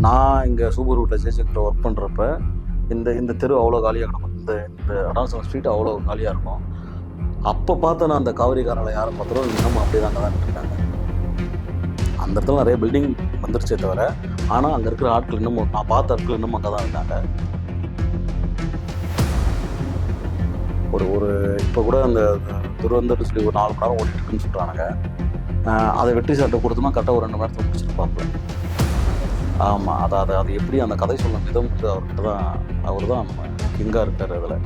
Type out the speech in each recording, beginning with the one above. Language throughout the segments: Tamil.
நான் இங்கே சூப்பர் ரூட்டில் ஜேஜேக்கிட்ட ஒர்க் பண்ணுறப்ப இந்த இந்த தெரு அவ்வளோ காலியாக கிடக்கும். இந்த இந்த அடான்சன் ஸ்ட்ரீட் அவ்வளோ காலியாக இருக்கும். அப்போ பார்த்து நான் அந்த காவிரி காரில் யாரை பார்த்தாலும் இன்னமும் அப்படியே தாங்க தான் இருக்காங்க. அந்த இடத்துல நிறைய பில்டிங் வந்துருச்சே தவிர, ஆனால் அங்கே இருக்கிற ஆட்கள் இன்னமும், நான் பார்த்த ஆட்கள் இன்னமும் அங்கே தான் இருக்காங்க. ஒரு இப்போ கூட அந்த துருவந்தர் சொல்லி ஒரு 4 மணி நேரம் ஓடிட்டு இருக்குன்னு சொல்கிறானுங்க. அதை வெற்றி சாட்டை கொடுத்தோம்னா கரெக்டாக ஒரு 2 மணி நேரத்தில் முடிச்சிருப்பாப்புல. ஆமாம், அது எப்படி அந்த கதை சொல்லும் விதம் அவர்கிட்ட தான், அவர் தான் நம்ம கிங்காக இருக்கார் அதில்.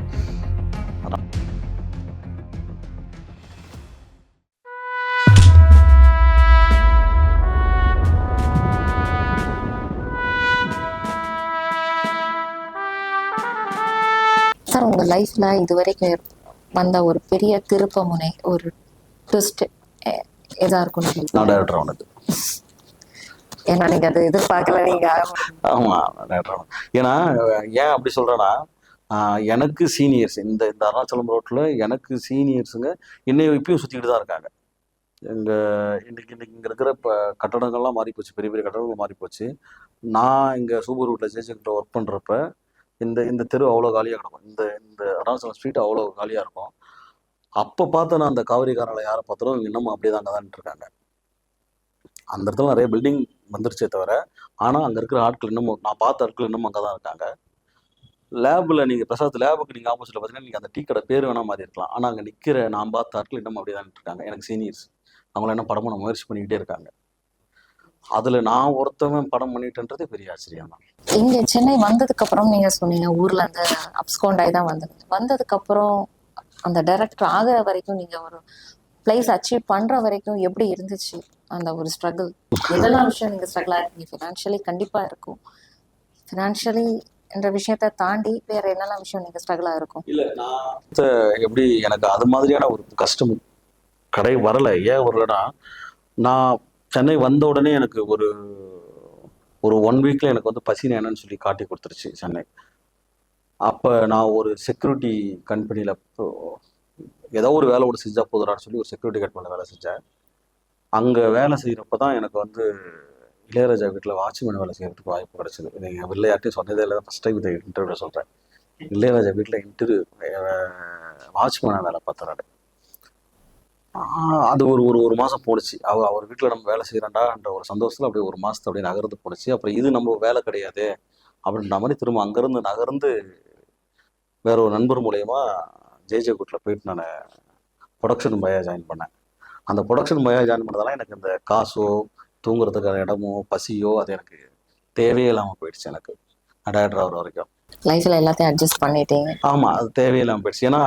சார், உங்கள் லைஃப்பில் இது வரைக்கும் வந்த ஒரு பெரிய திருப்ப முனை, ஒரு ட்விஸ்ட் எதாக இருக்கும்னு நான் டேரக்டர் ஆனது. ஏன்னா நீங்கள் அதை எதிர்பார்க்கல. நீங்கள் ஆமாம், டேரக்டர். ஏன்னா ஏன் அப்படி சொல்கிறேன்னா, எனக்கு சீனியர்ஸ் இந்த அருணாச்சலம் ரோட்டில் எனக்கு சீனியர்ஸுங்க இன்னும் இப்பயும் சுற்றிக்கிட்டு தான் இருக்காங்க. இன்னைக்கு இங்கே இருக்கிற இப்போ கட்டடங்கள்லாம் மாறி போச்சு, பெரிய பெரிய கட்டடங்கள் மாறி போச்சு. நான் இங்கே சூப்பர் ரூட்டில் ஜேஜேக்கிட்ட ஒர்க் பண்ணுறப்ப இந்த தெரு அவ்வளோ காலியாக கிடக்கும். இந்த இந்த அருணாச்சலம் ஸ்ட்ரீட் அவ்வளோ காலியாக இருக்கும். அப்போ பார்த்து நான் அந்த காவிரி காரில் யாரை பார்த்தாலும் இன்னமும் அப்படியே தாங்க தான் இருக்காங்க. அந்த இடத்துல நிறைய பில்டிங் வந்துருச்சே தவிர, ஆனால் அங்கே இருக்கிற ஆட்கள் இன்னமும், நான் பார்த்த ஆட்கள் இன்னமும் அங்கே தான் இருக்காங்க. லேபில் நீங்கள் பிரசாத் லேபுக்கு நீங்கள் ஆப்போசிட்டில் பார்த்தீங்கன்னா நீங்கள் அந்த டீ கடை பேர் வேணால் மாதிரி இருக்கலாம், ஆனால் அங்கே நிற்கிற நான் பார்த்த ஆட்கள் இன்னமும் அப்படியே தான் இருக்காங்க. எனக்கு சீனியர்ஸ் அவங்கள என்ன படம் பண்ண முயற்சி பண்ணிக்கிட்டே இருக்காங்க. அதில் நான் ஒருத்தவன் படம் பண்ணிட்டேன்றது பெரிய ஆச்சரியம் தான். இங்கே சென்னை வந்ததுக்கப்புறம் நீங்கள் சொன்னீங்க ஊரில் அந்த அப்ஸ்கவுண்டாகி தான் வந்ததுக்கப்புறம் அந்த டைரக்டர் ஆகிற வரைக்கும் நீங்கள் ஒரு பிளேஸ் அச்சீவ் பண்ணுற வரைக்கும் எப்படி இருந்துச்சு அந்த ஒரு ஸ்ட்ரகிள்? எதெல்லாம் விஷயம் நீங்கள் ஸ்ட்ரகிளாக இருக்கீங்க? ஃபினான்ஷியலி கண்டிப்பாக இருக்கும். ஃபினான்ஷியலி என்ற விஷயத்தை தாண்டி வேற என்னெல்லாம் விஷயம் நீங்கள் ஸ்ட்ரகிளாக இருக்கும்? இல்லை, நான் எப்படி எனக்கு அது மாதிரியான ஒரு கஷ்டம் வரலை. ஏன் வரலைன்னா, நான் சென்னை வந்த உடனே எனக்கு ஒரு 1 வீக்கில் எனக்கு வந்து பசினா என்னன்னு சொல்லி காட்டி கொடுத்துருச்சு சென்னை. அப்போ நான் ஒரு செக்யூரிட்டி கம்பெனியில் ஏதோ ஒரு வேலை ஒன்று செஞ்சால் போதுறான்னு சொல்லி ஒரு செக்யூரிட்டி கம்பெனியில் வேலை செஞ்சேன். அங்கே வேலை செய்கிறப்ப தான் எனக்கு வந்து இளையராஜா வீட்டில் வாட்ச்மேன் வேலை செய்கிறதுக்கு வாய்ப்பு கிடச்சிது. நீங்கள் வில்லையாட்டையும் சொன்னதே இல்லை, ஃபஸ்ட் டைம் இதை இன்டர்வியூவில் சொல்கிறேன். இளையராஜா வீட்டில் வாட்ச்மேனாக வேலை பார்த்துறாரு. அது ஒரு மாதம் போணுச்சு. அவர் வீட்டில் நம்ம வேலை செய்கிறேன்டான்ற ஒரு சந்தோஷத்தில் அப்படியே 1 மாதத்தை அப்படியே நகர்ந்து போணுச்சு. அப்புறம் இது நம்ம வேலை கிடையாது அப்படின்ற மாதிரி திரும்ப அங்கேருந்து நகர்ந்து வேற ஒரு நண்பர் மூலயமா ஜேஜே கூட்டில் போயிட்டு நான் ப்ரொடக்ஷன் பையாக ஜாயின் பண்ணேன். அந்த ப்ரொடக்ஷன் பையாக ஜாயின் பண்ணதால எனக்கு இந்த காசோ தூங்குறதுக்கான இடமோ பசியோ அது எனக்கு தேவையே இல்லாமல் போயிடுச்சு. எனக்கு டேரக்டர் ஆகிற வரைக்கும் லைஃப்பில் எல்லாத்தையும் அட்ஜஸ்ட் பண்ணிட்டீங்க. ஆமாம், அது தேவையில்லாமல் போயிடுச்சு. ஏன்னா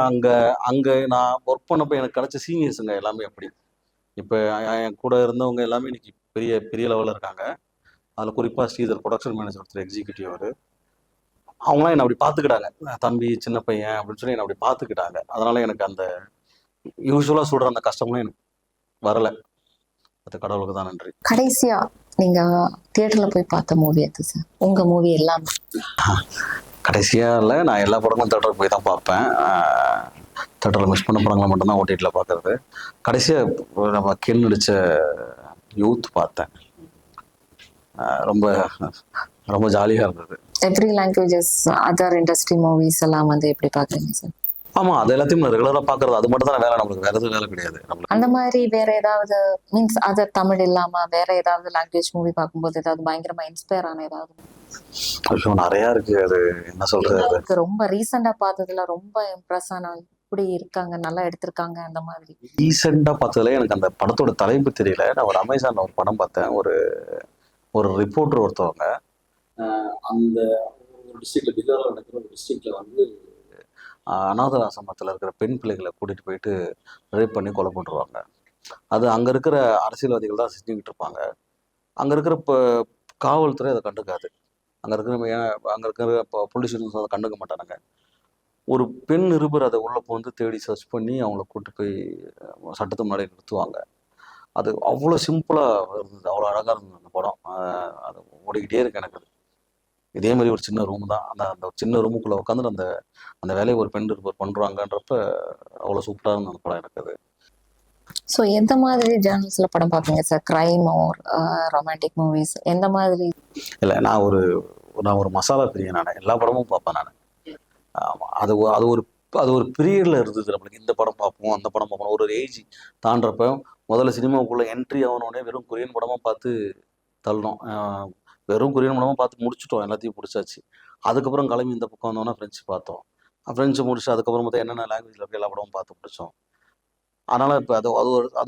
அங்கே நான் ஒர்க் பண்ணப்போ எனக்கு கிடைச்ச சீனியர்ஸுங்க எல்லாமே அப்படி. இப்போ என் கூட இருந்தவங்க எல்லாமே இன்னைக்கு பெரிய பெரிய லெவலில் இருக்காங்க. அதில் குறிப்பாக ஸ்ரீதர் ப்ரொடக்ஷன் மேனேஜர் ஒருத்தர் எக்ஸிக்யூட்டிவ். அவங்களாம் என்னை அப்படி பார்த்துக்கிட்டாங்க, தம்பி சின்ன பையன் அப்படின்னு சொல்லி என்னை அப்படி பார்த்துக்கிட்டாங்க. அதனால எனக்கு அந்த யூஸ்வலாக சொல்கிற அந்த கஷ்டம்லாம் எனக்கு வரலை. அது கடவுளுக்கு தான் நன்றி. கடைசியா நீங்க தியேட்டர்ல போய் பார்த்த மூவி எது சார்? உங்க மூவி எல்லாம் கடைசியாக இல்லை, நான் எல்லா படங்களும் தேட்டருக்கு போய் தான் பார்ப்பேன். தேட்டரில் மிஸ் பண்ண படங்களை மட்டும்தான் ஓடிடியில் பார்க்கறது. கடைசியாக நம்ம கென் நடித்த யூத் பார்த்தேன். ரொம்ப ரொம்ப ஜாலியாக இருந்தது. Every languages other industry movies எல்லாம் வந்து எப்படி பார்க்குறீங்க சார்? ஆமாம், அது எல்லாத்தையும் நான் ரெகுலராக பார்க்குறது. அது மட்டும் தான் வேலை, நம்மளுக்கு வேறு எதுவும் வேலை கிடையாது. அந்த மாதிரி வேற ஏதாவது மீன்ஸ் அதர் தமிழ் இல்லாமல் வேற ஏதாவது லாங்குவேஜ் மூவி பார்க்கும்போது ஏதாவது பயங்கரமாக இன்ஸ்பயர் ஆன ஏதாவது விஷயம் நிறையா இருக்குது. அது என்ன சொல்கிறது, ரொம்ப ரீசெண்டாக பார்த்ததுல ரொம்ப இம்ப்ரெஸ் ஆன இப்படி இருக்காங்க, நல்லா எடுத்திருக்காங்க அந்த மாதிரி? ரீசெண்டாக பார்த்ததுல எனக்கு அந்த படத்தோட தலைப்பு தெரியல. நான் ஒரு அமேசானில் ஒரு படம் பார்த்தேன். ஒரு ரிப்போர்ட்டர் ஒருத்தவங்க அந்த ஒரு டிஸ்ட்ரிக்டில், பீகாரில் நடக்கிற ஒரு டிஸ்ட்ரிக்டில் வந்து அநாத ஆசிரமத்தில் இருக்கிற பெண் பிள்ளைகளை கூட்டிகிட்டு போயிட்டு ரேப் பண்ணி கொலை பண்ணுறாங்க. அது அங்கே இருக்கிற அரசியல்வாதிகள் தான் செஞ்சுக்கிட்டு இருப்பாங்க. அங்கே இருக்கிற காவல்துறை அதை கண்டுக்காது. அங்கே இருக்கிற பொலிட்டிஷியன்ஸ் அதை கண்டுக்க மாட்டானுங்க. ஒரு பெண் நிருபர் அதை உள்ளே போந்து தேடி சர்ச் பண்ணி அவங்கள கூப்பிட்டு போய் சட்டத்து முன்னாடி நிறுத்துவாங்க. அது அவ்வளோ சிம்பிளாக இருந்தது, அவ்வளோ அழகாக இருந்தது அந்த படம். அது ஓடிக்கிட்டே இருக்கு எனக்கு. இதே மாதிரி ஒரு சின்ன ரூம் தான். அந்த சின்ன ரூமுக்குள்ளே உட்காந்து அந்த வேலையை ஒரு பெண் நிருபர் பண்ணுறாங்கன்றப்ப அவ்வளோ சூப்பராக இருந்தது அந்த படம் எனக்கு. அது ஸோ எந்த மாதிரி ஜேர்னல்ஸ்ல படம் பார்ப்பீங்க sir? Crime R romantic movies எந்த மாதிரி? இல்லை, நான் ஒரு மசாலா பிரியன். நான் எல்லா படமும் பார்ப்பேன் நான். ஆமாம், அது ஒரு பீரியடில் இருந்தது நம்மளுக்கு. இந்த படம் பார்ப்போம், அந்த படம் பார்ப்போம். ஒரு ஏஜ் தாண்டப்ப முதல்ல சினிமாவுக்குள்ளே என்ட்ரி ஆகணுன்னே வெறும் கொரியன் படமாக பார்த்து தள்ளணும். வெறும் கொரியன் படமாக பார்த்து முடிச்சுட்டோம், எல்லாத்தையும் பிடிச்சாச்சு. அதுக்கப்புறம் கிளம்பி இந்த பக்கம் வந்தோன்னா ஃப்ரெஞ்சு பார்த்தோம். ஃப்ரெஞ்சு முடிச்சு அதுக்கப்புறம் பார்த்தா என்னென்ன லாங்குவேஜில் இருக்க எல்லா படமும் பார்த்து பிடிச்சோம். அதனால் இப்போ அது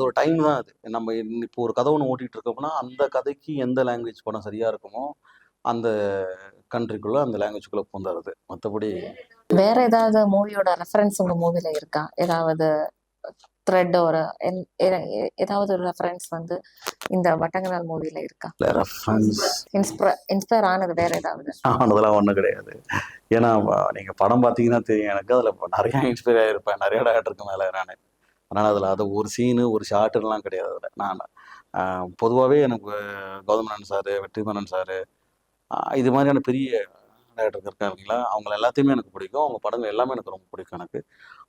ஒரு டைம் தான் அது. நம்ம இப்போ ஒரு கதை ஒன்று ஓட்டிகிட்டு இருக்கோம்னா அந்த கதைக்கு எந்த லாங்குவேஜ் படம் சரியாக இருக்குமோ அந்த கண்ட்ரிக்குள்ளே அந்த லாங்குவேஜ்குள்ளே பூந்துடுறது. மற்றபடி வேற ஏதாவது மூவியோட ரெஃபரன்ஸ் உங்க மூவில இருக்கா? ஏதாவது த்ரெட் ஒரு ஏதாவது ஒரு ரெஃபரன்ஸ் வந்து இந்த வட்டங்கனால் மூவில இருக்கா? இல்லை, ரெஃபரன்ஸ் இன்ஸ்பயர் ஆனது வேற ஏதாவது? ஆனதெல்லாம் ஒன்றும் கிடையாது. ஏன்னா நீங்கள் படம் பார்த்தீங்கன்னா தெரியும் எனக்கு. அதில் நிறையா இன்ஸ்பயர் ஆகிருப்பேன், நிறையா டேரக்டருக்கு மேலே நான். அதனால் அதில் அது ஒரு சீனு ஒரு ஷார்ட்டுலாம் கிடையாது. அதில் நான் பொதுவாகவே எனக்கு கௌதமேனன் சார், வெற்றிமாறன் சார், இது மாதிரியான பெரிய டேரக்டர் இருக்காங்க இல்லைங்களா, அவங்கள எல்லாத்தையுமே எனக்கு பிடிக்கும். அவங்க படங்கள் எல்லாமே எனக்கு ரொம்ப பிடிக்கும் எனக்கு.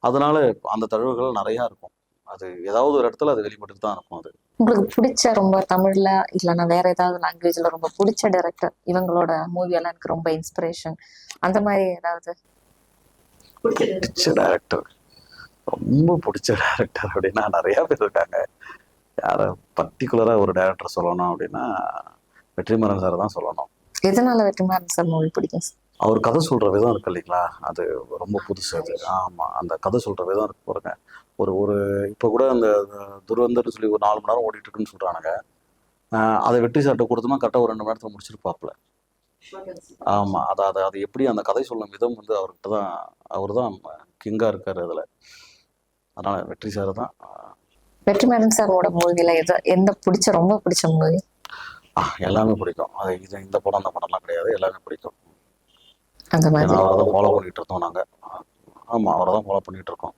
அதனால அந்த தழுவுகள் நிறையா இருக்கும். அது ஏதாவது ஒரு இடத்துல அது வெளிப்பட்டு தான் இருக்கும். அது உங்களுக்கு பிடிச்ச ரொம்ப தமிழ்ல இல்லைன்னா வேற ஏதாவது லாங்குவேஜ்ல ரொம்ப பிடிச்ச டைரக்டர், இவங்களோட மூவி எல்லாம் எனக்கு ரொம்ப இன்ஸ்பிரேஷன், அந்த மாதிரி ஏதாவது? பிடிச்ச டேரக்டர், ரொம்ப பிடிச்ச டேரக்டர் அப்படின்னா நிறையா பேர் இருக்காங்க. யாரை பர்டிகுலராக ஒரு டேரக்டர் சொல்லணும் அப்படின்னா வெற்றிமாறன் சார் தான் சொல்லணும். எதனால வெற்றிமாறன் சார் மூவி பிடிக்கும்? அவர் கதை சொல்கிற விதம் இருக்கு இல்லைங்களா, அது ரொம்ப புதுசு அது. ஆமாம், அந்த கதை சொல்கிற விதம் இருக்கு பாருங்க. ஒரு ஒரு இப்போ கூட அந்த துரந்தர்னு சொல்லி ஒரு 4 மணி நேரம் ஓடிட்டு இருக்குன்னு சொல்கிறானுங்க. அதை வெற்றி சார்ட்ட கொடுத்தோம்னா கரெக்டாக ஒரு 2 மணி நேரத்தில் முடிச்சிருப்பாப்புல. ஆமாம், அது எப்படி அந்த கதை சொல்லும் விதம் வந்து அவர்கிட்ட தான். அவர் தான் கிங்காக இருக்கார் அதில். அதனால் வெற்றி சார் தான். வெற்றிமாறன் சாரோட மூவில எந்த ரொம்ப பிடிச்ச மூவி? எல்லாமே பிடிக்கும். அது இந்த படம் அந்த படம்லாம் கிடையாது, எல்லாமே பிடிக்கும். அந்த மாதிரி அவரை தான் ஃபாலோ பண்ணிகிட்டு இருந்தோம் நாங்கள். ஆமாம், அவரை தான் ஃபாலோ பண்ணிகிட்டு இருக்கோம்.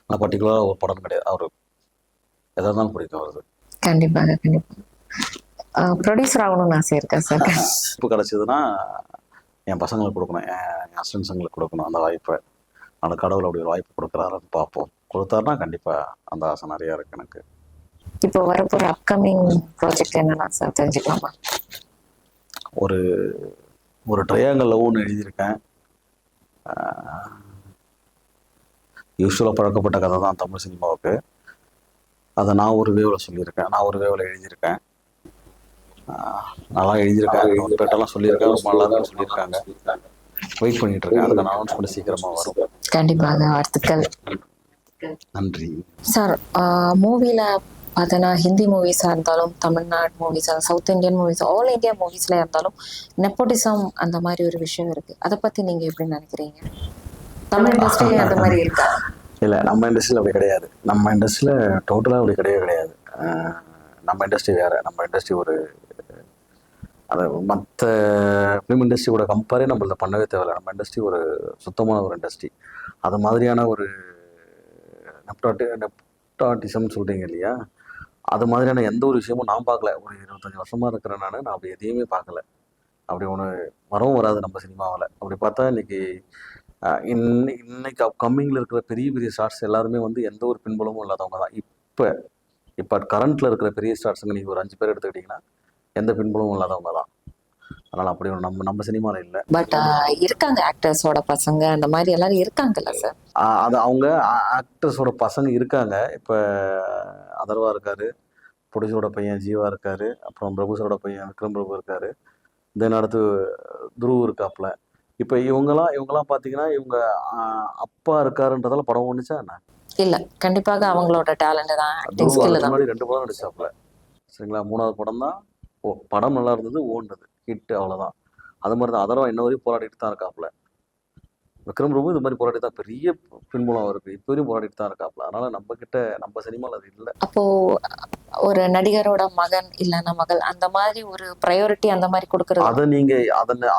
ஆனால் பர்டிகுலராக ஒரு படம் கிடையாது. அவர் எதாக இருந்தாலும் பிடிக்கும் அவருக்கு. கண்டிப்பாக ப்ரொடியூசர் ஆகணும்னு ஆசை இருக்கா சார்? இப்போ கிடச்சிதுன்னா என் பசங்களுக்கு கொடுக்கணும், என் அசிஸ்டன்ஸுங்களுக்கு கொடுக்கணும் அந்த வாய்ப்பை. அந்த கடவுள் அப்படி ஒரு வாய்ப்பு கொடுக்குறாருன்னு பார்ப்போம். கொடுத்தாருன்னா கண்டிப்பாக அந்த ஆசை நிறையா இருக்குது எனக்கு. இப்போ வரப்போகிற அப்கமிங் ப்ராஜெக்ட் என்னன்னா சார் தெரிஞ்சுக்கலாமா? ஒரு ஒரு ட்ரையாங்கல் லவ்னு எழுதியிருக்கேன். யூஸ்வலாக பழக்கப்பட்ட கதை தான் தமிழ் சினிமாவுக்கு. அதை நான் ஒரு வேவில் சொல்லியிருக்கேன், நான் ஒரு வேவில் எழுதியிருக்கேன். நல்லா எழுதியிருக்கேன், பேட்டெல்லாம் சொல்லியிருக்கேன், ரொம்ப நல்லா இருக்குன்னு சொல்லியிருக்காங்க. வெயிட் பண்ணிட்டு இருக்கேன், அதுக்கான அனௌன்ஸ்மெண்ட் சீக்கிரமாக வரும். கண்டிப்பாக, வாழ்த்துக்கள். நன்றி சார். மூவில பார்த்தோன்னா ஹிந்தி மூவிஸாக இருந்தாலும், தமிழ்நாடு மூவிஸாக, south Indian movies, all India மூவிஸ்ல இருந்தாலும் நெப்போட்டிசம் அந்த மாதிரி ஒரு விஷயம் இருக்கு. அதை பத்தி நீங்க எப்படி நினைக்கிறீங்க? தமிழ் இண்டஸ்ட்ரியில அந்த மாதிரி இருக்கா? இல்லை, நம்ம இண்டஸ்ட்ரியில் அப்படி கிடையாது. நம்ம இண்டஸ்ட்ரியில் டோட்டலாக அப்படி கிடையாது. நம்ம இண்டஸ்ட்ரி வேறு. நம்ம இண்டஸ்ட்ரி ஒரு அது மற்ற ஃபிலிம் இண்டஸ்ட்ரி கூட கம்பேரே நம்மள பண்ணவே தேவையில்லை. நம்ம இண்டஸ்ட்ரி ஒரு சுத்தமான ஒரு இண்டஸ்ட்ரி. அது மாதிரியான ஒரு நெப்டாட்டிசம்னு சொல்கிறீங்க இல்லையா, அது மாதிரியான எந்த ஒரு விஷயமும் நான் பார்க்கல. ஒரு 25 வருஷமாக இருக்கிறேன் நான் அப்படி எதையுமே பார்க்கல. அப்படி ஒன்று வரவும் வராது நம்ம சினிமாவில். அப்படி பார்த்தா இன்னைக்கு அப்கமிங்கில் இருக்கிற பெரிய பெரிய ஸ்டார்ஸ் எல்லாருமே வந்து எந்த ஒரு பின்புலமும் இல்லாதவங்க தான். இப்போ கரண்ட்டில் இருக்கிற பெரிய ஸ்டார்ஸுங்க நீங்கள் ஒரு 5 பேர் எடுத்துக்கிட்டிங்கன்னா எந்த பின்புலமும் இல்லாதவங்க தான். அதனால் அப்படி ஒரு நம்ம சினிமாவில் இல்லை. பட் இருக்காங்க ஆக்டர்ஸோட பசங்க, அந்த மாதிரி எல்லாரும் இருக்காங்கல்ல சார்? அது அவங்க ஆக்டர்ஸோட பசங்க இருக்காங்க. இப்போ அதர்வா இருக்கார், ப்ரொடியூசரோட பையன் ஜீவா இருக்கார், அப்புறம் பிரபு சாரோட பையன் விக்ரம் பிரபு இருக்கார், தென் அடுத்து துருவ் இருக்காப்புல. இப்போ இவங்கெல்லாம் பார்த்தீங்கன்னா இவங்க அப்பா இருக்காருன்றதால படம் ஒன்றுச்சா என்ன? இல்லை, கண்டிப்பாக அவங்களோட டேலண்ட் தான், ஆக்டிங் ஸ்கில் தான். முன்னாடி 2 படம் நடிச்சாப்புல, சரிங்களா? 3வது படம் தான் படம் நல்லா இருந்தது, ஓடுனது, ஹிட், அவ்வளோதான். அது மாதிரி தான் அதர்வா இன்ன வரையும் போராடிட்டு தான் இருக்காப்புல. விக்ரம் பிரபு இது மாதிரி போராடி தான் பெரிய பின்புலம் இருக்குது, இப்போ வரையும் போராடிட்டு தான் இருக்காப்புல. அதனால நம்ம சினிமாவில் அது இல்லை. அப்போ ஒரு நடிகரோட மகன் இல்லைன்னா மகள் அந்த மாதிரி ஒரு ப்ரையாரிட்டி அந்த மாதிரி கொடுக்குறது,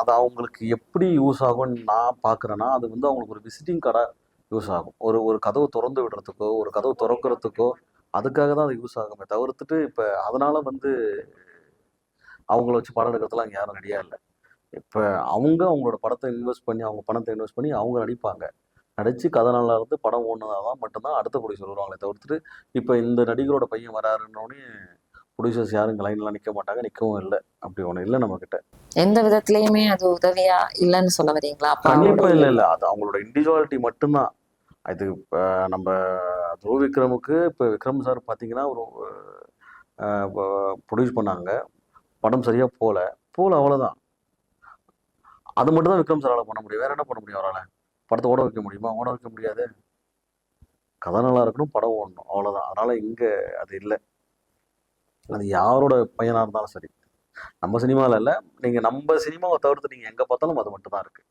அதை அவங்களுக்கு எப்படி யூஸ் ஆகும்னு நான் பார்க்குறேன்னா, அது வந்து அவங்களுக்கு ஒரு விசிட்டிங் கார்டாக யூஸ் ஆகும். ஒரு கதவை திறந்து விடுறதுக்கோ ஒரு கதவை திறக்கிறதுக்கோ அதுக்காக தான் அது யூஸ் ஆகுமே தவிர்த்துட்டு இப்போ அதனால வந்து அவங்கள வச்சு படம் எடுக்கிறதுலாம் அங்கே யாரும் ரெடியாக இல்லை. இப்போ அவங்களோட படத்தை இன்வெஸ்ட் பண்ணி அவங்க பணத்தை இன்வெஸ்ட் பண்ணி அவங்க நடிப்பாங்க. நடிச்சு கதை நல்லா இருந்து படம் ஓடுனதான் மட்டும்தான் அடுத்த ப்ரொடியூசர் வருவாங்களே தவிர்த்துட்டு இப்போ இந்த நடிகரோட பையன் வராருன்னொடனே ப்ரொடியூசர்ஸ் யாரும் இங்கே லைன்லாம் நிற்க மாட்டாங்க, நிற்கவும் இல்லை. அப்படி ஒன்று இல்லை நம்மக்கிட்ட. எந்த விதத்திலயுமே அது உதவியா இல்லைன்னு சொல்ல வரீங்களா அப்பாவோட? கண்டிப்பா இல்லை இல்லை, அது அவங்களோட இண்டிவிஜுவாலிட்டி மட்டும்தான். இது இப்போ நம்ம துருவ விக்ரமுக்கு இப்போ விக்ரம் சார் பார்த்தீங்கன்னா ஒரு ப்ரொடியூஸ் பண்ணாங்க, படம் சரியாக போல அவ்வளோதான். அது மட்டும் தான் விக்ரம் சாரால் பண்ண முடியும். வேற என்ன பண்ண முடியும் அவரால்? படத்தை ஓட வைக்க முடியுமா? ஓட வைக்க முடியாது. கதை நல்லா இருக்கணும், படம் ஓடணும், அவ்வளோதான். அதனால இங்கே அது இல்லை. அது யாரோட பையனாக இருந்தாலும் சரி, நம்ம சினிமாவில் இல்லை, நீங்கள் நம்ம சினிமாவை தவிர்த்து நீங்கள் எங்கே பார்த்தாலும் அது மட்டும் தான் இருக்கு.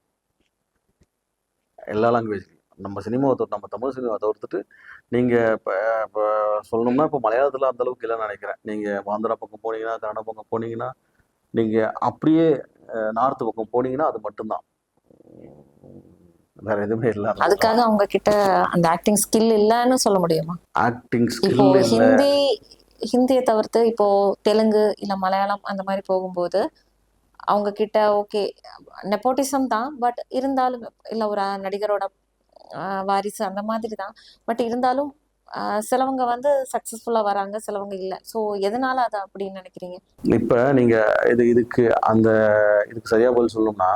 எல்லா லாங்குவேஜ்லையும் நம்ம சினிமாவை நம்ம தமிழ் சினிமாவை தவிர்த்துட்டு நீங்கள் இப்போ சொல்லணும்னா இப்போ மலையாளத்தில் அந்த அளவுக்கு இல்லைன்னு நினைக்கிறேன். நீங்கள் ஆந்திரா பக்கம் போனீங்கன்னா, கன்னடா பக்கம் போனீங்கன்னா, நீங்கள் அப்படியே நார்த்து பக்கம் போனீங்கன்னா அது மட்டும்தான், வேற எதுவுமே இல்லை. அதுக்காக அவங்க கிட்ட அந்த ஆக்டிங் ஸ்கில் இல்லைன்னு சொல்ல முடியுமா? ஆக்டிங் இப்போ ஸ்கில் இல்லை. ஹிந்தியை தவிர்த்து இப்போ தெலுங்கு இல்ல மலையாளம் அந்த மாதிரி போகும்போது அவங்க கிட்ட ஓகே நெப்போட்டிசம் தான், பட் இருந்தாலும் இல்ல ஒரு நடிகரோட வாரிசு அந்த மாதிரி தான், பட் இருந்தாலும் சிலவங்க வந்து சக்சஸ்ஃபுல்லா வராங்க, சிலவங்க இல்ல. ஸோ எதனால அது அப்படின்னு நினைக்கிறீங்க? இப்போ நீங்கள் இதுக்கு சரியா பதில் சொல்லணும்னா,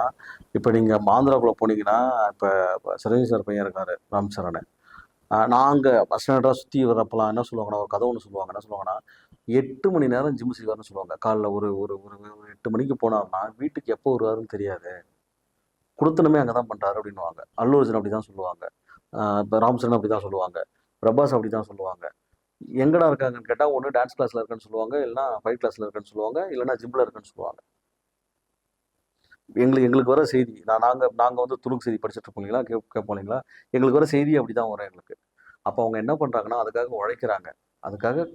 இப்போ நீங்கள் ஆந்திராக்குள்ள போனீங்கன்னா, இப்போ சிரஞ்சீவி சார் பையன் இருக்காரு ராம் சரண். நாங்கள் பஸ் ஸ்டாண்டாக சுற்றி வரப்பெல்லாம் என்ன சொல்லுவாங்கன்னா, ஒரு கதை ஒன்று சொல்லுவாங்க. என்ன சொல்லுவாங்கன்னா, 8 மணி நேரம் ஜிம் செய்வார்னு சொல்லுவாங்க. காலைல ஒரு ஒரு ஒரு 8 மணிக்கு போனார்னா வீட்டுக்கு எப்போ வருவாருன்னு தெரியாது, கொடுத்தனமே அங்கே தான் பண்ணுறாரு அப்படின்னுவாங்க. அல்லு அர்ஜுன் அப்படி தான் சொல்லுவாங்க, இப்போ ராம் சரண் அப்படி தான் சொல்லுவாங்க, பிரபாஸ் அப்படி தான் சொல்லுவாங்க. எங்கடா இருக்காங்கன்னு கேட்டால் ஒன்று டான்ஸ் கிளாஸில் இருக்குன்னு சொல்லுவாங்க, இல்லைனா ஃபைட் கிளாஸில் இருக்குன்னு சொல்லுவாங்க, இல்லைனா ஜிம்மில் இருக்குன்னு சொல்லுவாங்க. எங்களுக்கு வர செய்தி, நாங்கள் வந்து துணுக்கு செய்தி படிச்சுட்டு இருப்போம் இல்லைங்களா, கேட்போம் இல்லைங்களா, எங்களுக்கு வர செய்தி அப்படி தான் வரும் எங்களுக்கு. அப்போ அவங்க என்ன பண்ணுறாங்கன்னா, அதுக்காக உழைக்கிறாங்க, அதுக்காக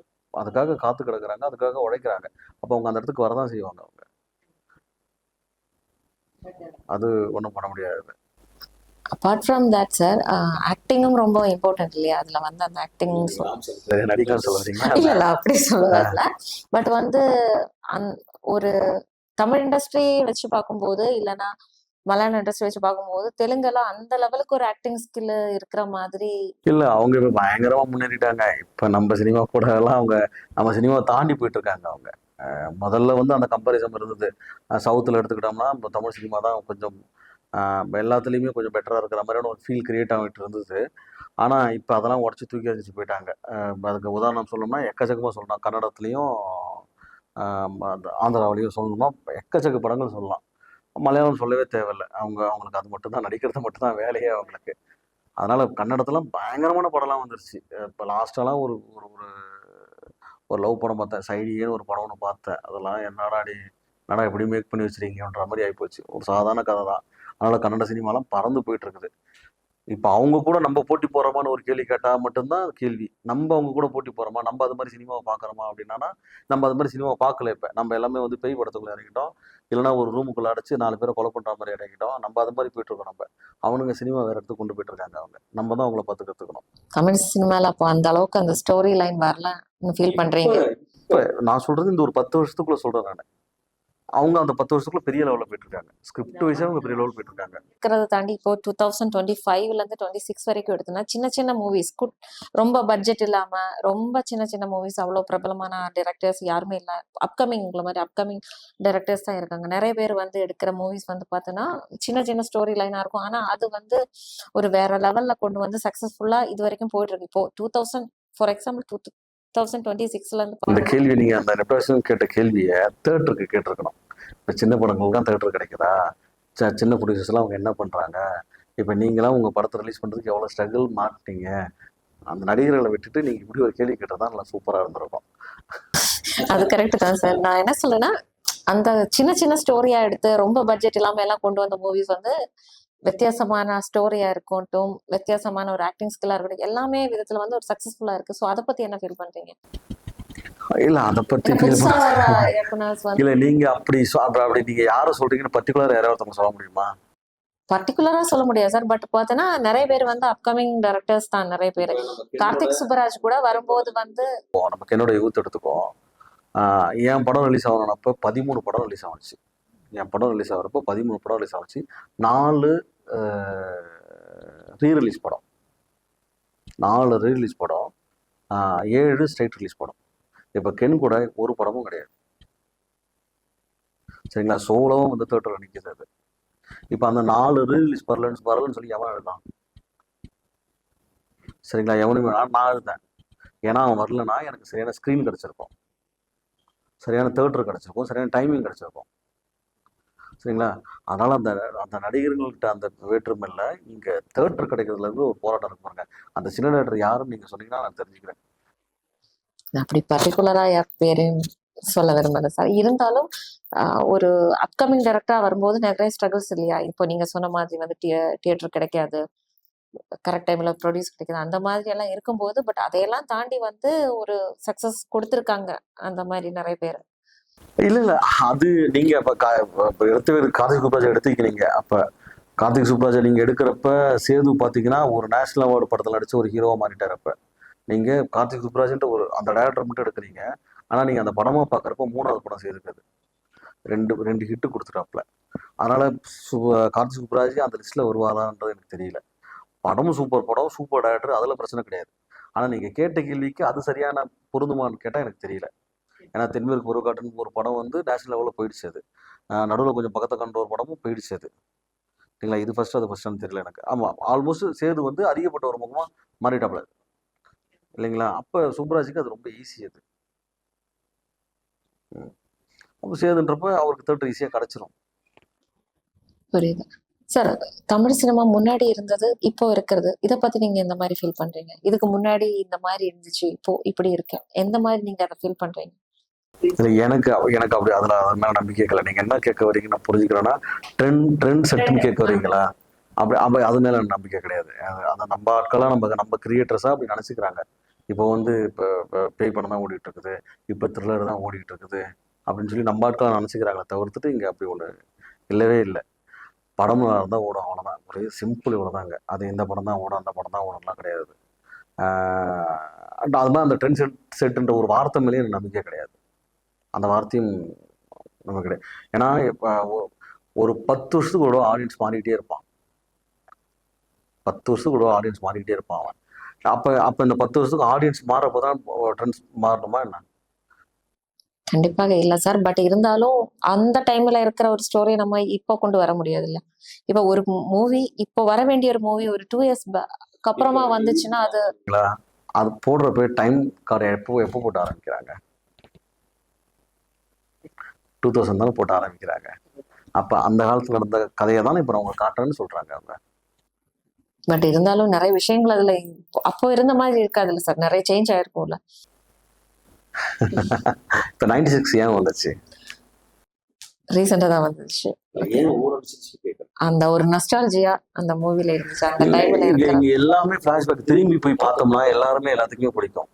காத்து கிடக்குறாங்க, அதுக்காக உழைக்கிறாங்க. அப்போ அவங்க அந்த இடத்துக்கு வரதான் செய்வாங்க. அவங்க அது ஒன்றும் பண்ண முடியாது. அப்பார்ட் ஃப்ரம் தட் சார், ஆக்டிங்கும் ரொம்ப இம்பார்ட்டன்ட் இல்லையா? அதுல வந்து அந்த ஆக்டிங் நடிகர் சொல்லுறீங்களா? இல்ல அப்படி சொல்லல, பட் வந்து ஒரு தமிழ் இண்டஸ்ட்ரி வச்சு பார்க்கும்போது இல்லைன்னா மலையாள இண்டஸ்ட்ரி வச்சு பார்க்கும்போது தெலுங்கெல்லாம் அந்த லெவலுக்கு ஒரு ஆக்டிங் ஸ்கில் இருக்கிற மாதிரி இல்லை. அவங்க இப்போ பயங்கரமாக முன்னேறிட்டாங்க. இப்போ நம்ம சினிமா கூட எல்லாம் அவங்க நம்ம சினிமாவை தாண்டி போயிட்டு இருக்காங்க. அவங்க முதல்ல வந்து அந்த கம்பாரிசன் இருந்தது. சவுத்தில் எடுத்துக்கிட்டோம்னா இப்போ தமிழ் சினிமா தான் கொஞ்சம் எல்லாத்துலேயுமே கொஞ்சம் பெட்டராக இருக்கிற மாதிரியான ஒரு ஃபீல் கிரியேட் ஆகிட்டு இருந்தது. ஆனால் இப்போ அதெல்லாம் உடச்சி தூக்கி அடிச்சு போயிட்டாங்க. அதுக்கு உதாரணம் சொல்லணும்னா எக்கச்சக்கமாக சொல்லலாம். கன்னடத்துலேயும் ஆந்திராவிலையும் சொல்லணும்னா எக்கச்சக்க படங்கள் சொல்லலாம். மலையாளம் சொல்லவே தேவையில்லை. அவங்களுக்கு அது மட்டும்தான், நடிக்கிறது மட்டும்தான் வேலையே அவங்களுக்கு. அதனால் கன்னடத்துலாம் பயங்கரமான படம்லாம் வந்துருச்சு. இப்போ லாஸ்ட்டெல்லாம் ஒரு ஒரு ஒரு லவ் படம் பார்த்தேன், சைடியேன்னு ஒரு படம் ஒன்று பார்த்தேன். அதெல்லாம் என்னடா எப்படி மேக் பண்ணி வச்சுருக்கீங்கன்ற மாதிரி ஆகிப்போச்சு. ஒரு சாதாரண கதை தான். அதனால் கன்னட சினிமாலாம் பறந்து போயிட்டு இருக்குது. இப்போ அவங்க கூட நம்ம போட்டி போகிறோமான்னு ஒரு கேள்வி கேட்டால் மட்டும்தான் கேள்வி. நம்ம அவங்க கூட போட்டி போகிறோமா, நம்ம அது மாதிரி சினிமாவை பார்க்குறோமா அப்படின்னா, நம்ம அது மாதிரி சினிமாவை பார்க்கல. இப்போ நம்ம எல்லாமே வந்து பேய் படத்துக்குள்ளே இறங்கிட்டோம், இல்லைனா ஒரு ரூமுக்குள்ளே அடைச்சி 4 பேரை கொலை பண்ணுற மாதிரி இறங்கிட்டோம். நம்ம அது மாதிரி போயிட்டுருக்கோம். அவனுங்க சினிமா வேறு இடத்துக்கு கொண்டு போயிட்டு இருக்காங்க. நம்ம தான் அவங்கள பார்த்து கற்றுக்கணும். தமிழ் சினிமாவில் அப்போ அந்த அளவுக்கு அந்த ஸ்டோரி லைன் வரலன்னு ஃபீல் பண்ணுறீங்க? இப்போ நான் சொல்கிறது இந்த ஒரு 10 வருஷத்துக்குள்ளே சொல்கிறேன் நான். அவங்க அந்த 10 வருஷத்துக்குள்ள பெரிய லெவலில் போயிட்டு இருக்காங்க. ஸ்கிரிப்ட் வைஸாக அவங்க பெரிய லெவலில் போயிட்டு இருக்காங்க. இருக்கிறத தாண்டி இப்போ 2025லேருந்து 26 வரைக்கும் எடுத்தோன்னா சின்ன சின்ன மூவிஸ், ரொம்ப பட்ஜெட் இல்லாமல் ரொம்ப சின்ன சின்ன மூவிஸ், அவ்வளோ பிரபலமான டைரக்டர்ஸ் யாருமே இல்லை. உங்களை மாதிரி அப்கமிங் டைரக்டர்ஸ் தான் இருக்காங்க. நிறைய பேர் வந்து எடுக்கிற மூவிஸ் வந்து பார்த்தோன்னா சின்ன சின்ன ஸ்டோரி லைனாக இருக்கும். ஆனால் அது வந்து ஒரு வேற லெவலில் கொண்டு வந்து சக்ஸஸ்ஃபுல்லாக இது வரைக்கும் போயிட்டு இருக்கு. இப்போ 2000 ஃபார் எக்ஸாம்பிள் 2026லேருந்து இந்த கேள்வி நீங்கள் அந்த ரெப்ரஸன் கேட்ட கேள்வியை தேட்டருக்கு கேட்டிருக்கணும். இப்போ சின்ன படங்களுக்கு தான் தேட்டர் கிடைக்குதா? சின்ன ப்ரொடியூசர்ஸ்லாம் அவங்க என்ன பண்ணுறாங்க? இப்போ நீங்களாம் உங்கள் படத்தை ரிலீஸ் பண்ணுறதுக்கு எவ்வளோ ஸ்ட்ரகிள் மாட்டீங்க? அந்த நடிகர்களை விட்டுட்டு நீங்கள் இப்படி ஒரு கேள்வி கேட்டதான் நல்லா சூப்பராக இருந்திருக்கும். அது கரெக்ட் தான் சார். நான் என்ன சொல்றேன்னா, அந்த சின்ன சின்ன ஸ்டோரியா எடுத்து ரொம்ப பட்ஜெட் இல்லாமல் எல்லாம் கொண்டு வந்த மூவிஸ் வந்து வித்தியாசமான ஸ்டோரியா இருக்கட்டும், வித்தியாசமான ஒரு ஆக்டிங் ஸ்கில்லா இருக்கட்டும், எல்லாமே விதத்துல வந்து ஒரு சக்சஸ்ஃபுல்லா இருக்கு. ஸோ அதை பத்தி என்ன ஃபீல் பண்றீங்க? இல்ல அதை பத்தி இல்ல, நீங்க அப்படி நீங்க யாரை சொல்றீங்கன்னு பர்டிகுலரா யாராவது ஒருத்தவங்க சொல்ல முடியுமா? பர்டிகுலரா சொல்ல முடியாது சார். பட் பார்த்தோன்னா நிறைய பேர் வந்து அப்கமிங் டைரக்டர்ஸ் தான். நிறைய பேர் கார்த்திக் சுப்பராஜ் கூட வரும்போது வந்து நமக்கு என்னோட யூத் எடுத்துக்கோம். என் படம் ரிலீஸ் ஆகணும்னப்ப 13 படம் ரிலீஸ் ஆச்சு. என் படம் ரிலீஸ் ஆகிறப்போ 13 படம் ரிலீஸ் ஆச்சு. 4 ரீரிலீஸ் படம், 4 ரீரிலீஸ் படம், 7 ஸ்ட்ரைட் ரிலீஸ் படம். இப்போ கென் கூட ஒரு படமும் கிடையாது. சரிங்களா, சோலோவும் வந்து தேட்டரில் நிற்கிது அது. இப்போ அந்த 4 ரீரிலீஸ் வரலன்னு சொல்லி எவன் எழுதான்? சரிங்களா, எவனுமே நான் எழுதேன். ஏன்னா அவன் வரலன்னா எனக்கு சரியான ஸ்க்ரீன் கிடச்சிருக்கும், சரியான தேட்டர் கிடச்சிருக்கும், சரியான டைமிங் கிடச்சிருக்கும். சரிங்களா, அதனால் அந்த அந்த நடிகர்கள்கிட்ட அந்த வேற்றுமை இல்லை, இங்கே தேட்டர் கிடைக்கிறதுலேருந்து ஒரு போராட்டம் இருக்கு பாருங்க. அந்த சின்ன தேட்டர் யாருன்னு நீங்கள் சொன்னீங்கன்னா நான் தெரிஞ்சுக்கிறேன். அப்படி பர்டிகுலரா யார் பேரையும் சொல்ல விரும்பல சார். இருந்தாலும் ஒரு அப்கமிங் டைரக்டரா வரும்போது நிறைய ஸ்ட்ரகிள்ஸ் இல்லையா? இப்போ நீங்க சொன்ன மாதிரி வந்து தியேட்டர் கிடைக்காது, கரெக்ட் டைம்ல ப்ரொடியூஸ் கிடைக்குது, அந்த மாதிரி எல்லாம் இருக்கும்போது பட் அதையெல்லாம் தாண்டி வந்து ஒரு சக்சஸ் கொடுத்துருக்காங்க அந்த மாதிரி நிறைய பேர். இல்லை அது நீங்கள் இப்போ எடுத்து கார்த்திக் சுப்ராஜ் எடுத்துக்கிறீங்க. அப்போ கார்த்திக் சுப்ராஜை நீங்கள் எடுக்கிறப்ப சேது பார்த்தீங்கன்னா ஒரு நேஷனல் அவார்டு படத்தில் நடிச்சு ஒரு ஹீரோவாக மாறிட்டார். அப்போ நீங்கள் கார்த்திக் சுப்ராஜ்ன்ற ஒரு அந்த டைரக்டர் மட்டும் எடுக்கிறீங்க. ஆனால் நீங்கள் அந்த படமாக பார்க்குறப்ப 3வது படம் சேதுக்காது, ரெண்டு ஹிட்டு கொடுத்துட்டாப்புல. அதனால் கார்த்திக் சுப்ராஜ் அந்த லிஸ்ட்டில் வருவாரான்றது எனக்கு தெரியல. படமும் சூப்பர் படம், சூப்பர் டைரக்டர், அதில் பிரச்சனை கிடையாது. ஆனால் நீங்கள் கேட்ட கேள்விக்கு அது சரியான பொருந்துமான்னு கேட்டால் எனக்கு தெரியல. ஏன்னா தென்மேற்கு பருவக்காட்டுன்னு ஒரு படம் வந்து நேஷனல் லெவலில் போயிடுச்சு. அது நடுவில் கொஞ்சம் பக்கத்தை கண்ட ஒரு படமும் போயிடுச்சு அது. இல்லைங்களா, இது ஃபர்ஸ்ட் அது ஃபர்ஸ்ட்னு தெரியல எனக்கு. ஆமாம், ஆல்மோஸ்ட் சேது வந்து அறியப்பட்ட ஒரு முகமாக மாறிட்டாப்புல இல்லைங்களா. அப்போ சுப்ராஜுக்கு அது ரொம்ப ஈஸி. அது அப்போ சேதுன்றப்ப அவருக்கு தேட்டர் ஈஸியாக கிடச்சிரும். புரியுது சார். தமிழ் சினிமா முன்னாடி இருந்தது, இப்போ இருக்கிறது, இதை பத்தி நீங்க எந்த மாதிரி ஃபீல் பண்றீங்க? இதுக்கு முன்னாடி இந்த மாதிரி இருந்துச்சு, இப்போ இப்படி இருக்கேன், எந்த மாதிரி நீங்க அதை ஃபீல் பண்றீங்க? எனக்கு அப்படி அதில் அது மேலே நம்பிக்கை இல்லை. நீங்கள் என்ன கேட்க வரீங்க நான் புரிஞ்சுக்கிறேன்னா, ட்ரெண்ட் செட்டுன்னு கேட்க வரீங்களா? அப்படி அது மேலே நம்பிக்கை கிடையாது. அதை நம்ம ஆட்களாக நம்ம கிரியேட்டர்ஸாக அப்படி நினச்சிக்கிறாங்க. இப்போ வந்து இப்போ பேய் படம் தான் ஓடிட்டு இருக்குது, இப்போ த்ரில்லர் தான் ஓடிட்டு இருக்குது அப்படின்னு சொல்லி நம்ம ஆட்களாக நினச்சிக்கிறாங்களே தவிர்த்துட்டு இங்கே அப்படி ஒன்று இல்லவே இல்லை. படம் இருந்தால் ஓடும், அவ்வளோதான். ஒரே சிம்பிள் இவ்வளோதாங்க. அது இந்த படம் தான் ஓடும், அந்த படம் தான் ஓடலாம் கிடையாது. அது மாதிரி அந்த ட்ரெண்ட் செட்டுன்ற ஒரு வார்த்தை மேலேயே எனக்கு நம்பிக்கை கிடையாது. அந்த வார்த்தையும் நமக்கு கிடையாது. ஏன்னா இப்போ ஒரு 10 வருஷத்துக்கு கூட ஆடியன்ஸ் மாறிக்கிட்டே இருப்பான். 10 வருஷத்துக்கு கூட ஆடியன்ஸ் மாறிக்கிட்டே இருப்பான் அவன். அப்போ இந்த 10 வருஷத்துக்கு ஆடியன்ஸ் மாறப்போ தான் ட்ரெண்ட்ஸ் மாறணுமா என்ன? கண்டிப்பாக இல்லை சார். பட் இருந்தாலும் அந்த டைம்ல இருக்கிற ஒரு ஸ்டோரி நம்ம இப்போ கொண்டு வர முடியாது இல்ல. இப்போ ஒரு மூவி, இப்போ வர வேண்டிய ஒரு மூவி ஒரு 2 இயர்ஸ் அப்புறமா வந்துச்சுன்னா அது போடுறப்ப டைம் கார்டு எப்போ போட்டு ஆரம்பிக்கிறாங்க? 2000 தானே போட்டு ஆரம்பிக்கிறாங்க. அப்போ அந்த காலத்தில் நடந்த கதையை தானே இப்போ அவங்க காட்டுறேன்னு சொல்றாங்க அவங்க. பட் இருந்தாலும் நிறைய விஷயங்கள் அதுல அப்போ இருந்த மாதிரி இருக்காதுல்ல சார், நிறைய சேஞ்ச் ஆயிருக்கும்ல. இப்போ 96 ஏன் வந்துச்சு? ரீசெண்டா தான் வந்துச்சு. அந்த ஒரு நஸ்டாலஜியா அந்த மூவில இருந்துச்சு அந்த டைம்ல. இங்க எல்லாமே ஃபிளாஷ்பேக். திரும்பி போய் பார்த்தோம்னா எல்லாருமே எல்லாத்துக்குமே பிடிக்கும்.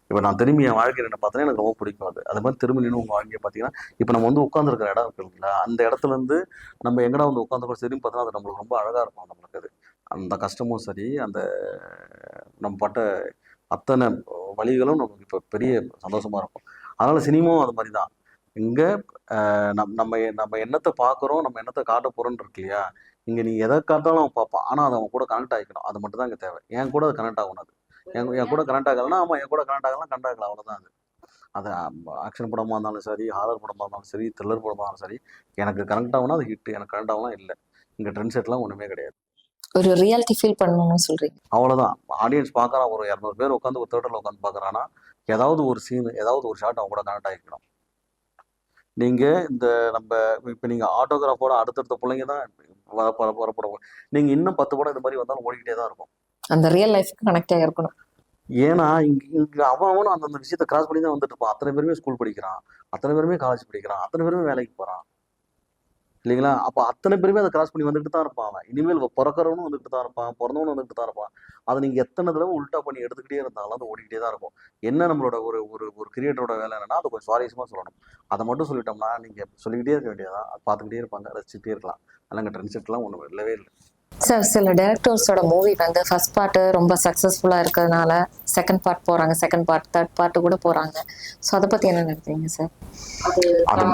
இப்போ நான் திரும்பி என் வாழ்க்கையில் என்ன பார்த்தேன்னா எனக்கு ரொம்ப பிடிக்கும். அது மாதிரி திரும்பி நின்று உங்கள் வாழ்க்கையை பார்த்தீங்கன்னா இப்போ நம்ம வந்து உட்காந்துருக்கிற இடம் இருக்கு இல்லைங்களா, அந்த இடத்துலேருந்து நம்ம எங்கடா வந்து உட்காந்துருக்கோம் திரும்பி பார்த்தோன்னா அது நம்மளுக்கு ரொம்ப அழகாக இருக்கும். நம்மளுக்கு அது அந்த கஷ்டமும் சரி, அந்த நம்ம பட்ட அத்தனை வழிகளும் நமக்கு இப்போ பெரிய சந்தோஷமா இருக்கும். அதனால சினிமாவும் அது மாதிரி தான். இங்கே நம்ம என்னத்தை பார்க்குறோம், நம்ம என்னத்தை காட்ட போகிறோன்னு இருக்கு இல்லையா. இங்கே நீ எதை காட்டாலும் அவன் பார்ப்பான், ஆனால் அது அவன் கூட கனெக்ட் ஆகிக்கணும். அது மட்டும் தான் இங்கே தேவை. என் கூட அது கனெக்ட் ஆகணும். அது என் கூட கனெக்ட் ஆகலைன்னா ஆமாம் என் கூட கனெக்ட் ஆகலாம், கனெக்ட் ஆகலாம், அவ்வளோதான். அது ஆக்ஷன் படமாக இருந்தாலும் சரி, ஹாரர் படமாக இருந்தாலும் சரி, த்ரில்லர் படமாக இருந்தாலும் சரி, எனக்கு கனெக்ட் ஆகுனா அது ஹிட், எனக்கு கனெக்ட் ஆகலாம் இல்லை. இங்கே ட்ரெண்ட் செட்லாம் ஒன்றுமே கிடையாது. ஒரு ரியாலிட்டி ஃபீல் பண்ணணும்னு சொல்றீங்க, அவ்வளோதான். ஆடியன்ஸ் பார்க்குறான், ஒரு 200 பேர் உட்காந்து ஒரு தேட்டரில் உட்காந்து பார்க்குறான்னா ஏதாவது ஒரு சீன், ஏதாவது ஒரு ஷாட் அவங்க கூட கனெக்ட் ஆகிக்கணும். நீங்கள் இந்த நம்ம இப்போ நீங்கள் ஆட்டோகிராஃபோட அடுத்தடுத்த பிள்ளைங்க தான் வரப்படும். நீங்கள் இன்னும் 10 படம் இந்த மாதிரி வந்தாலும் ஓடிக்கிட்டே தான் இருக்கும். அந்த ரியல் லைஃப்க்கு கனெக்ட் ஆகிருக்கணும். ஏன்னா இங்கே அவனும் அந்தந்த விஷயத்தை கிராஸ் பண்ணி தான் வந்துட்டு இருப்பான். அத்தனை பேருமே ஸ்கூல் படிக்கிறான், அத்தனை பேருமே காலேஜ் படிக்கிறான், அத்தனை பேருமே வேலைக்கு போகிறான் இல்லைங்களா. அப்போ அத்தனை பேருமே அதை கிராஸ் பண்ணி வந்துட்டு தான் இருப்பான். அவன் இனிமேல் பிறக்கிறவனும் வந்துட்டு தான் இருப்பான், பிறந்தவனும் வந்துட்டு தான் இருப்பான். அதை நீங்கள் எத்தனை தடவை உல்ட்டா பண்ணி எடுத்துக்கிட்டே இருந்தாலும் அது ஓடிக்கிட்டே தான் இருக்கும். என்ன நம்மளோட ஒரு ஒரு ஒரு கிரியேட்டரோட வேலை என்னன்னா அதை கொஞ்சம் சுவாரஸ்யமாக சொல்லணும். அதை மட்டும் சொல்லிட்டோம்னா நீங்கள் சொல்லிக்கிட்டே இருக்க வேண்டியதான், பார்த்துக்கிட்டே இருப்பாங்க, ரசிச்சுட்டே இருக்கலாம். அதெல்லாம் இங்கே ட்ரெண்ட் செட்லாம் ஒன்றும் இல்லவே இல்லை சார். சில டைரக்டர்ஸோட மூவி வந்து ஃபர்ஸ்ட் பார்ட்டு ரொம்ப சக்ஸஸ்ஃபுல்லாக இருக்கிறதுனால செகண்ட் பார்ட் போகிறாங்க, செகண்ட் பார்ட், தேர்ட் பார்ட்டு கூட போகிறாங்க. ஸோ அதை பற்றி என்ன நினைக்கிறீங்க சார்? அது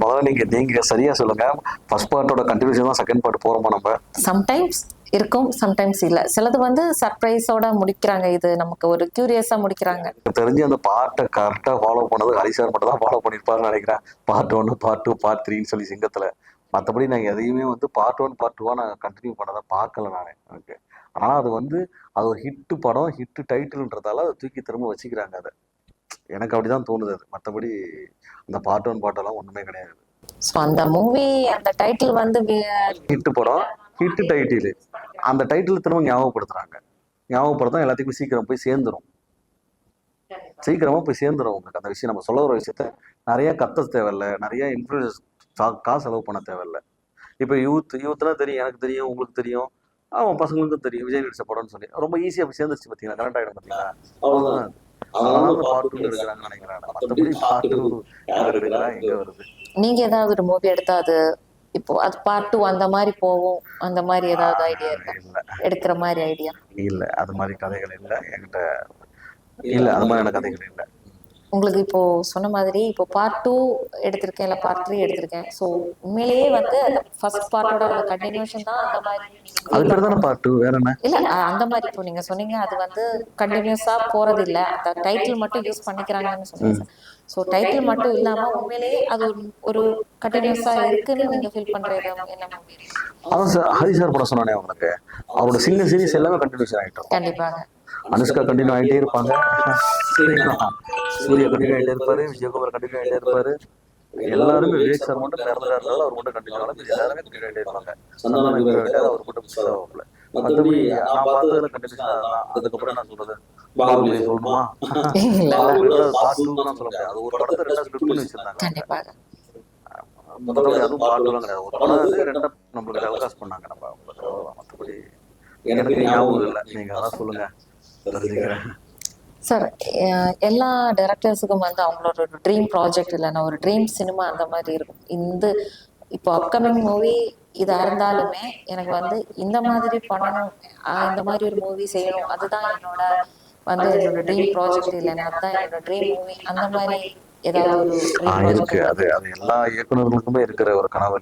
முதல்ல நீங்கள் சரியாக சொல்லுங்கள். ஃபர்ஸ்ட் பார்ட்டோட கண்டினியூஷன் தான் செகண்ட் பார்ட் போகிறோமா நம்ம? சம்டைம்ஸ் இருக்கும், சம்டைம்ஸ் இல்ல. சிலது வந்து சர்ப்ரைஸோட முடிக்கிறாங்க. இது நமக்கு ஒரு கியூரியஸா முடிக்கிறாங்க. எனக்கு தெரிஞ்சு அந்த பாட்டை கரெக்டா ஃபாலோ பண்ணது ஹரிசார் மட்டும் தான் ஃபாலோ பண்ணியிருப்பாருன்னு நினைக்கிறேன். பார்ட் 1, பார்ட் 2, பார்ட் 3ன்னு சொல்லி சிங்கத்துல. மற்றபடி நான் எதையுமே வந்து பார்ட் 1, பார்ட் 2 நான் கண்டினியூ பண்ணதை பார்க்கல நான். ஓகே. ஆனா அது வந்து அது ஒரு ஹிட் படம், ஹிட் டைட்டில்ன்றதால அதை தூக்கி திரும்ப வச்சுக்கிறாங்க அதை. எனக்கு அப்படிதான் தோணுது அது. மற்றபடி அந்த பார்ட் 1, பார்ட் எல்லாம் ஒண்ணுமே கிடையாது. ஸோ அந்த மூவி அந்த டைட்டில் வந்து ஹிட் படம், ஹிட் டைட்டில். அந்த டைட்டில் திரும்ப ஞாபகப்படுத்துறாங்க. ஞாபகப்படுத்தா எல்லாத்துக்கும் சீக்கிரம் போய் சேர்ந்துரும். சீக்கிரமா போய் சேர்ந்துரும் உங்களுக்கு அந்த விஷயம். நம்ம சொல்ல வர விஷயத்த நிறைய கத்த தேவையில்ல, நிறைய இன்ஃப்ளூயன்ஸ் காசு செலவு பண்ண தேவையில்ல. இப்போ யூத்னா தெரியும், எனக்கு தெரியும், உங்களுக்கு தெரியும், அவன் பசங்களுக்கும் தெரியும் விஜய் நடிச்ச படம்னு சொல்லி ரொம்ப ஈஸியா போய் சேர்ந்துருச்சு. பார்த்தீங்கன்னா கரெக்ட் ஆகிடும். பார்த்தீங்கன்னா அவ்வளோதான். அதனால அந்த பார்ட் 2 எடுக்கிறாங்கன்னு நினைக்கிறேன். மற்றபடி பார்ட் 2 யார் எடுக்கிறா, எங்க வருது? நீங்க ஏதாவது ஒரு மூவி எடுத்தா அது இப்போ அது பார்ட் 2 அந்த மாதிரி போகும், அந்த மாதிரி ஏதாவது ஐடியா இருக்கா? இல்ல எடுக்கிற மாதிரி ஐடியா இல்ல, அது மாதிரி கதைகள் இல்லை என்கிட்ட. இல்ல, அது மாதிரியான கதைகள் இல்லை. உங்களுக்கு இப்போ சொன்ன மாதிரி இப்போ பார்ட் 2 எடுத்திருக்கேன், இல்லை பார்ட் 3 எடுத்திருக்கேன். ஸோ உண்மையிலேயே வந்து அந்த ஃபர்ஸ்ட் பார்ட்டோட கண்டினியூஷன் தான் அந்த மாதிரி. அது பேர் தானே பார்ட் 2, வேற என்ன? இல்ல அந்த மாதிரி இப்போ நீங்க சொன்னீங்க அது வந்து கண்டினியூஸா போறது இல்ல, அந்த டைட்டில் மட்டும் யூஸ் பண்ணிக்கிறாங்கன்னு சொன்னீங்க. ஸோ டைட்டில் மட்டும் இல்லாம உண்மையிலேயே அது ஒரு கண்டினியூஸா இருக்குன்னு நீங்க ஃபீல் பண்றது என்ன மூவி? அதான் சார் ஹரி சார் படம் சொன்னானே உங்களுக்கு, அவரோட சிங்கிள் சீரிஸ் எல்லாமே கண்டினியூஷன் ஆகிட்டு இருக்கும். கண்டிப்பாக. அனுஷ்கா கண்டினியூ ஆகிட்டே இருப்பாங்க, சூர்யா கண்டினியூ ஆகிட்டே இருப்பாரு, விஜயகுமார் கண்டினியூ ஆகிட்டே இருப்பாரு. எல்லாருமே விவேக் சார் மட்டும் பிறந்தாருனால அவர் மட்டும் கண்டினியூ ஆகல, எல்லாருமே கண்டினியூ ஆகிட்டே இருப்பாங்க. சந்தானம் அவர் மட்டும் மிஸ் ஆகல. மற்றபடி நான் பார்த்ததுல கண்டினியூஷன் அதெல்லாம். அதுக்கப்புறம் என்ன சொல்றது, பாகுபலி சொல்லணுமா? பார்ட் 2 தான் சொல்ல முடியாது. அது ஒரு படத்தை ரெண்டா ஸ்பிளிட் பண்ணி வச்சிருந்தாங்க. கண்டிப்பாக. மற்றபடி அதுவும் பார்ட் 2 கிடையாது. ஒரு படம் வந்து ரெண்டா நம்மளுக்கு டெலிகாஸ்ட் பண்ணாங்க நம்ம உங்களுக்கு. மற்றபடி எனக்கு ஞாபகம் இல்லை. நீங்க அதான் சொல்லுங்க, தெரிஞ்சுக்கிறேன். சார் எல்லா டைரக்டர்ஸுக்கும் வந்து அவங்களோட ஒரு ட்ரீம் ப்ராஜெக்ட் இல்லைன்னா ஒரு ட்ரீம் சினிமா அந்த மாதிரி இருக்கும். இப்போ அப்கமிங் மூவி இதா இருந்தாலுமே எனக்கு வந்து இந்த மாதிரி பண்ணணும், இந்த மாதிரி ஒரு மூவி செய்யணும், அதுதான் என்னோட ட்ரீம் ப்ராஜெக்ட், இல்லைன்னா அதுதான் என்னோட ட்ரீம் மூவி, அந்த மாதிரி ஏதாவது ஒரு இருக்கு. அது எல்லா இயக்குநர்களுக்குமே இருக்கிற ஒரு கனவு.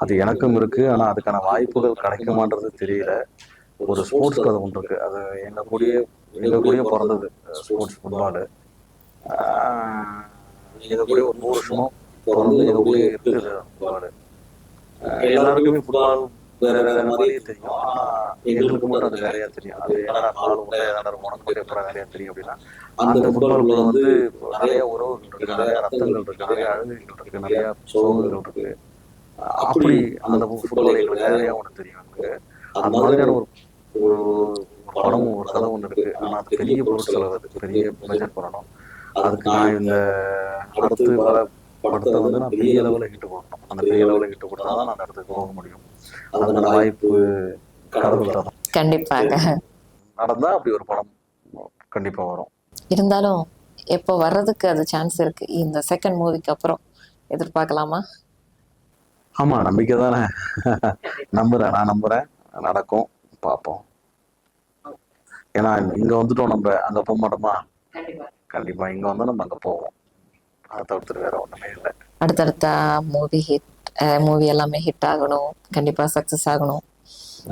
அது எனக்கும் இருக்கு. ஆனா அதுக்கான வாய்ப்புகள் கிடைக்குமான்றது தெரியல. ஒரு ஸ்போர்ட்ஸ் கதை ஒன்று இருக்கு. அது எங்க கூடயே பிறந்தது. ஸ்போர்ட்ஸ் ஃபுட்பாலு எங்க கூட ஒரு 100 வருஷமும் பிறந்து எங்க கூட இருக்குது ஃபுட்பாலு. எல்லாருக்குமே ஃபுட்பால் வேற வேற மாதிரியே தெரியும். ஆனா எங்களுக்கு மட்டும் அது வேறையா தெரியும். அது என்னடா கால் உண்டை உனக்கு எப்படா வேறையா தெரியும் அப்படின்னா, அந்த ஃபுட்பாலுக்குள்ள வந்து நிறைய உறவுகள் இருக்கு, நிறைய ரத்தங்கள் இருக்கு, நிறைய அழுகைகள் இருக்கு, நிறைய சோகங்கள் இருக்கு. அப்படி அந்த ஃபுட்பால் எங்களுக்கு வேறையா ஒன்று தெரியும். எனக்கு அந்த மாதிரியான ஒரு படம், ஒரு கதை ஒன்று இருக்கு. ஆனா அது பெரிய பொருள் செலவு, அதுக்கு பெரிய பட்ஜெட் பண்ணணும். அதுக்கு நான் இந்த அடுத்து வர படத்தை வந்து நான் பெரிய லெவலில் ஹிட் கொடுக்கணும். அந்த பெரிய லெவலில் ஹிட் கொடுத்தா தான் நான் அந்த இடத்துக்கு போக முடியும். அதுக்கான வாய்ப்பு கடவுள் தான். கண்டிப்பாக நடந்தா அப்படி ஒரு படம் கண்டிப்பா வரும். இருந்தாலும் எப்போ வர்றதுக்கு அது சான்ஸ் இருக்கு? இந்த செகண்ட் மூவிக்கு அப்புறம் எதிர்பார்க்கலாமா? ஆமா, நம்பிக்கை தானே. நான் நம்புறேன் நடக்கும், பார்ப்போம். ஏன்னா இங்க வந்துட்டோம், நம்ம அங்க போக மாட்டோமா? கண்டிப்பா இங்க வந்தா நம்ம அங்க போவோம். அதை தவிர்த்து வேற ஒண்ணுமே இல்லை. அடுத்தடுத்த மூவி எல்லாமே ஹிட் ஆகணும், கண்டிப்பா சக்சஸ் ஆகணும்.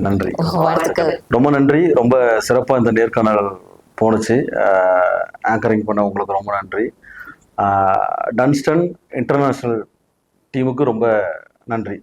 நன்றி, வாழ்த்துக்கள். ரொம்ப நன்றி. ரொம்ப சிறப்பா இந்த நேர்காணல் போணுச்சு. ஆங்கரிங் பண்ண உங்களுக்கு ரொம்ப நன்றி. டன்ஸ்டன் இன்டர்நேஷனல் டீமுக்கு ரொம்ப நன்றி.